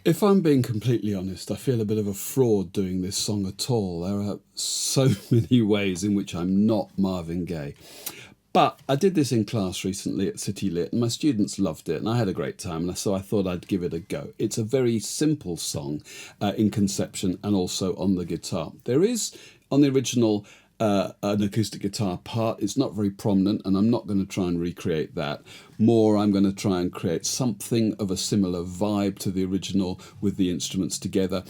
If I'm being completely honest, I feel a bit of a fraud doing this song at all. There are so many ways in which I'm not Marvin Gaye. But I did this in class recently at City Lit and my students loved it and I had a great time, and so I thought I'd give it a go. It's a very simple song in conception and also on the guitar. There is, on the original, an acoustic guitar part. It's not very prominent and I'm not going to try and recreate that. More, I'm going to try and create something of a similar vibe to the original with the instruments together,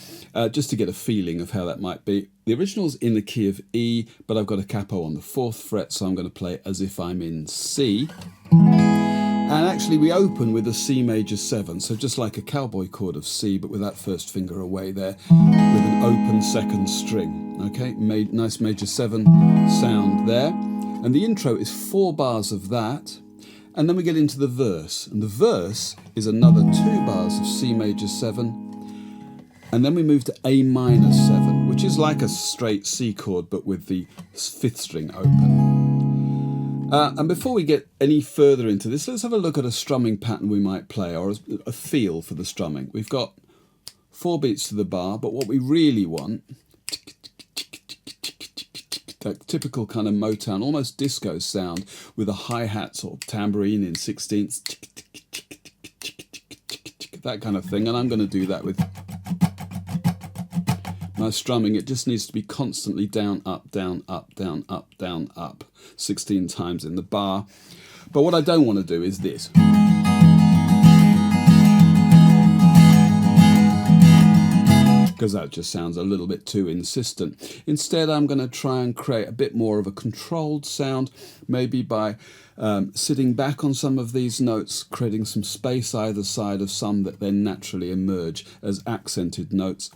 just to get a feeling of how that might be. The original's in the key of E, but I've got a capo on the 4th fret, so I'm going to play as if I'm in C. And actually we open with a C major 7, so just like a cowboy chord of C, but with that first finger away there, with an open 2nd string. Okay, nice major 7 sound there. And the intro is 4 bars of that, and then we get into the verse. And the verse is another 2 bars of C major 7, and then we move to A minor 7, which is like a straight C chord, but with the 5th string open. And before we get any further into this, let's have a look at a strumming pattern we might play, or a feel for the strumming. We've got 4 beats to the bar, but what we really want, that typical kind of Motown, almost disco sound with a hi-hat or tambourine in 16ths, that kind of thing. And I'm going to do that with my strumming. It just needs to be constantly down, up, down, up, down, up, down, up, 16 times in the bar. But what I don't want to do is this. Because that just sounds a little bit too insistent. Instead, I'm going to try and create a bit more of a controlled sound, maybe by sitting back on some of these notes, creating some space either side of some that then naturally emerge as accented notes.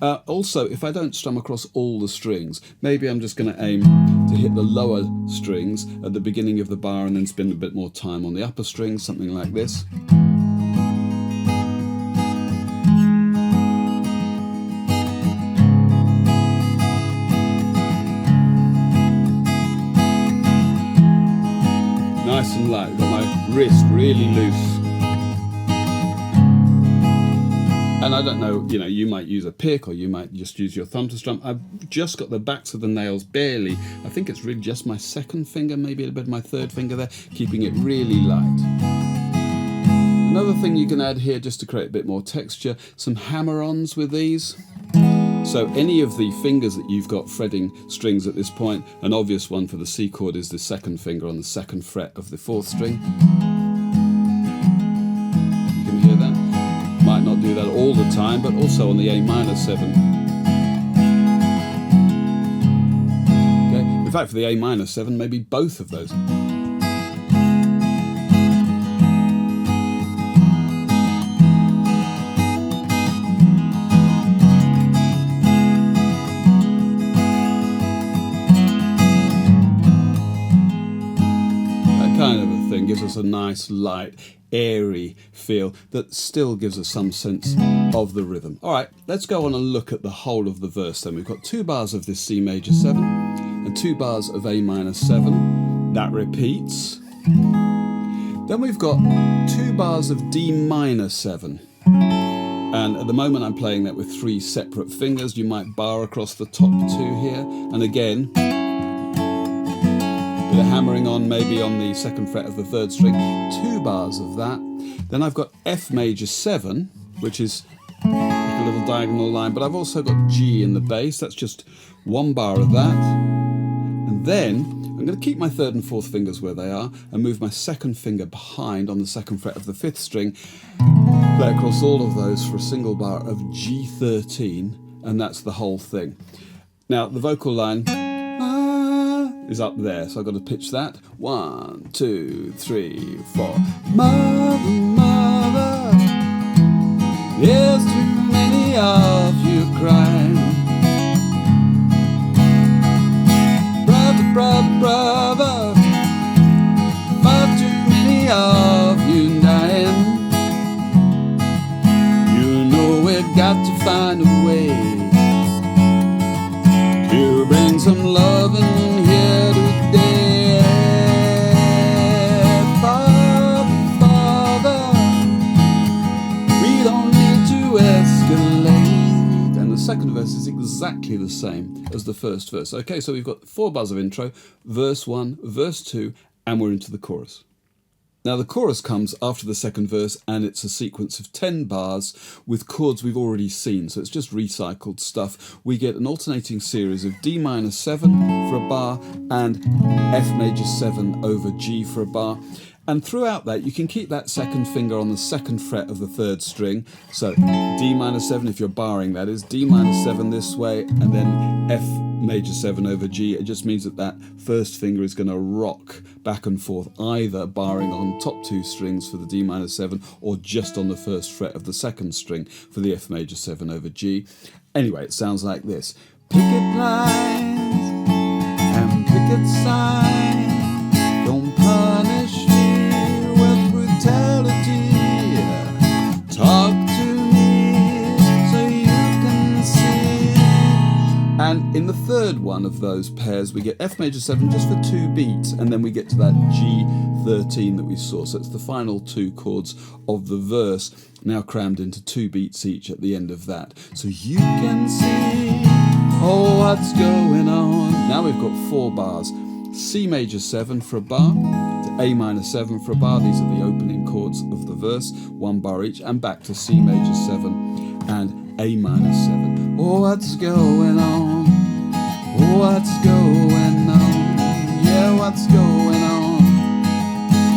Also, if I don't strum across all the strings, maybe I'm just going to aim to hit the lower strings at the beginning of the bar and then spend a bit more time on the upper strings, something like this. Nice and light, got my wrist really loose. And I don't know, you might use a pick or you might just use your thumb to strum. I've just got the backs of the nails barely. I think it's really just my 2nd finger, maybe a bit of my 3rd finger there, keeping it really light. Another thing you can add here, just to create a bit more texture, some hammer-ons with these. So any of the fingers that you've got fretting strings at this point, an obvious one for the C chord is the 2nd finger on the 2nd fret of the 4th string. You can hear that. Might not do that all the time, but also on the A minor 7. Okay. In fact, for the A minor 7, maybe both of those. Kind of a thing gives us a nice, light, airy feel that still gives us some sense of the rhythm. All right, let's go on and look at the whole of the verse then. We've got 2 bars of this C major 7 and 2 bars of A minor 7. That repeats. Then we've got 2 bars of D minor 7. And at the moment I'm playing that with 3 separate fingers. You might bar across the top 2 here. And again, the hammering on maybe on the 2nd fret of the 3rd string, 2 bars of that. Then I've got F major 7, which is like a little diagonal line, but I've also got G in the bass. That's just 1 bar of that. And then I'm going to keep my 3rd and 4th fingers where they are and move my 2nd finger behind on the 2nd fret of the 5th string, play across all of those for a single bar of G13, and that's the whole thing. Now the vocal line is up there, so I've got to pitch that. 1, 2, 3, 4. Mother, mother, there's too many of you crying. Brother, brother, brother, far too many of you dying. You know we've got to find a way to bring some love in here today. Father, Father, we don't need to ask second verse is exactly the same as the first verse. Okay, so we've got 4 bars of intro, verse 1, verse 2, and we're into the chorus. Now the chorus comes after the second verse, and it's a sequence of 10 bars with chords we've already seen, so it's just recycled stuff. We get an alternating series of D minor 7 for a bar and F major 7 over G for a bar. And throughout that, you can keep that second finger on the second fret of the third string. So D minor 7, if you're barring, that is, D minor 7 this way, and then F major 7 over G. It just means that that first finger is going to rock back and forth, either barring on top 2 strings for the D minor 7 or just on the first fret of the second string for the F major 7 over G. Anyway, it sounds like this. Picket lines and picket signs don't punish me with brutality. Talk to me so you can see. And in the third one of those pairs, we get F major 7 just for 2 beats, and then we get to that G13 that we saw. So it's the final 2 chords of the verse, now crammed into 2 beats each at the end of that. So you can see, oh, what's going on. Now we've got 4 bars. C major 7 for a bar, to A minor 7 for a bar. These are the opening chords of the verse, 1 bar each, and back to C major 7 and A minor 7. Oh, what's going on? What's going on? Yeah, what's going on?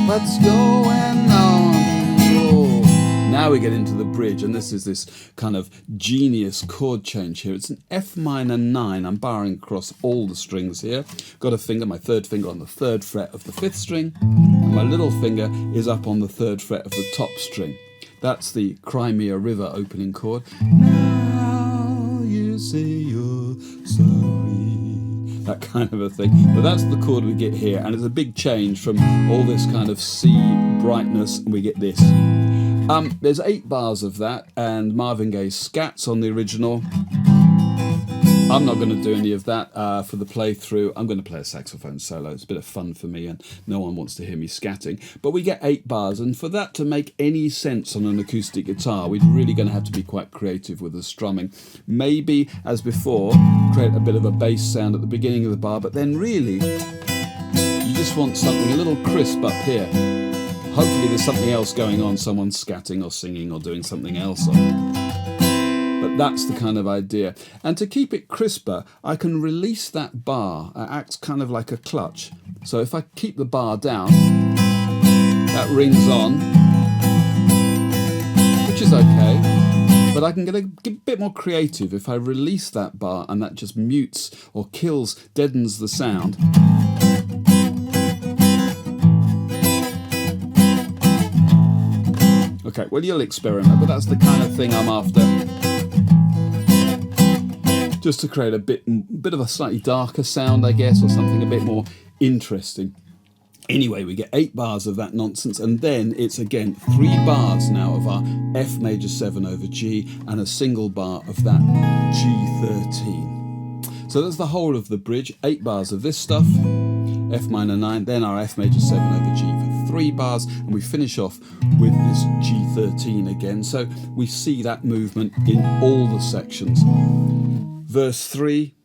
What's going on? Oh. Now we get into the bridge, and this is this kind of genius chord change here. It's an F minor 9. I'm barring across all the strings here. Got a finger, my third finger, on the 3rd fret of the 5th string, and my little finger is up on the 3rd fret of the top string. That's the Crimea River opening chord. Now you say you're sorry. That kind of a thing. But that's the chord we get here, and it's a big change from all this kind of C brightness, and we get this. There's 8 bars of that, and Marvin Gaye scats on the original. I'm not going to do any of that for the playthrough. I'm going to play a saxophone solo. It's a bit of fun for me, and no one wants to hear me scatting. But we get 8 bars, and for that to make any sense on an acoustic guitar, we're really going to have to be quite creative with the strumming. Maybe, as before, create a bit of a bass sound at the beginning of the bar, but then really, you just want something a little crisp up here. Hopefully there's something else going on, someone's scatting or singing or doing something else on. But that's the kind of idea. And to keep it crisper, I can release that bar. It acts kind of like a clutch. So if I keep the bar down, that rings on, which is okay. But I can get a bit more creative if I release that bar, and that just mutes or kills, deadens the sound. Okay, well, you'll experiment, but that's the kind of thing I'm after. Just to create a bit of a slightly darker sound, I guess, or something a bit more interesting. Anyway, we get 8 bars of that nonsense, and then it's again 3 bars now of our F major 7 over G and a single bar of that G13. So that's the whole of the bridge. 8 bars of this stuff, F minor 9, then our F major 7 over G for 3 bars, and we finish off with this G13 again. So we see that movement in all the sections. Verse 3,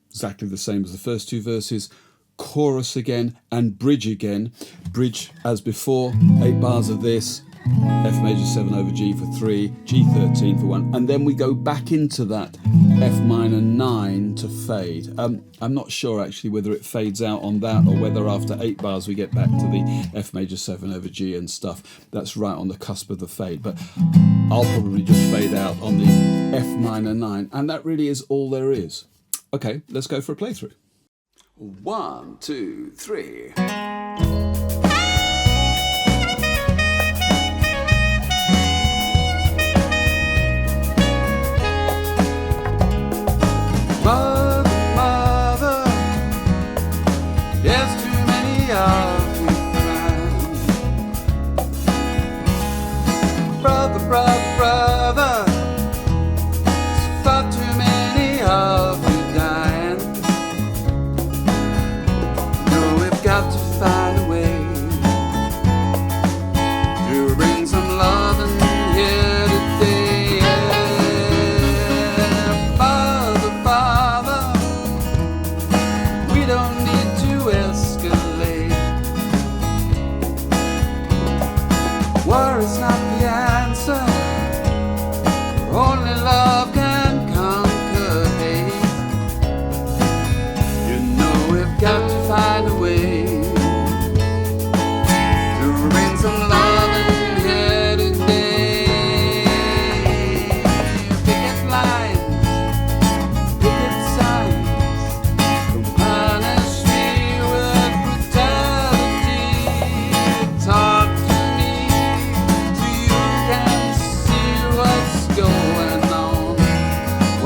exactly the same as the first 2 verses. Chorus again and bridge again. Bridge as before, 8 bars of this, F major 7 over G for 3, G13 for 1, and then we go back into that F minor 9 to fade. I'm not sure actually whether it fades out on that or whether after 8 bars we get back to the F major 7 over G and stuff. That's right on the cusp of the fade, but I'll probably just fade out on the F minor 9, and that really is all there is. Okay, let's go for a playthrough. 1, 2, 3. Mother, there's too many of you crying. Brother, there's far too many of you dying. No, we've got to find a way to bring some love in here today. Yeah.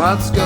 what's going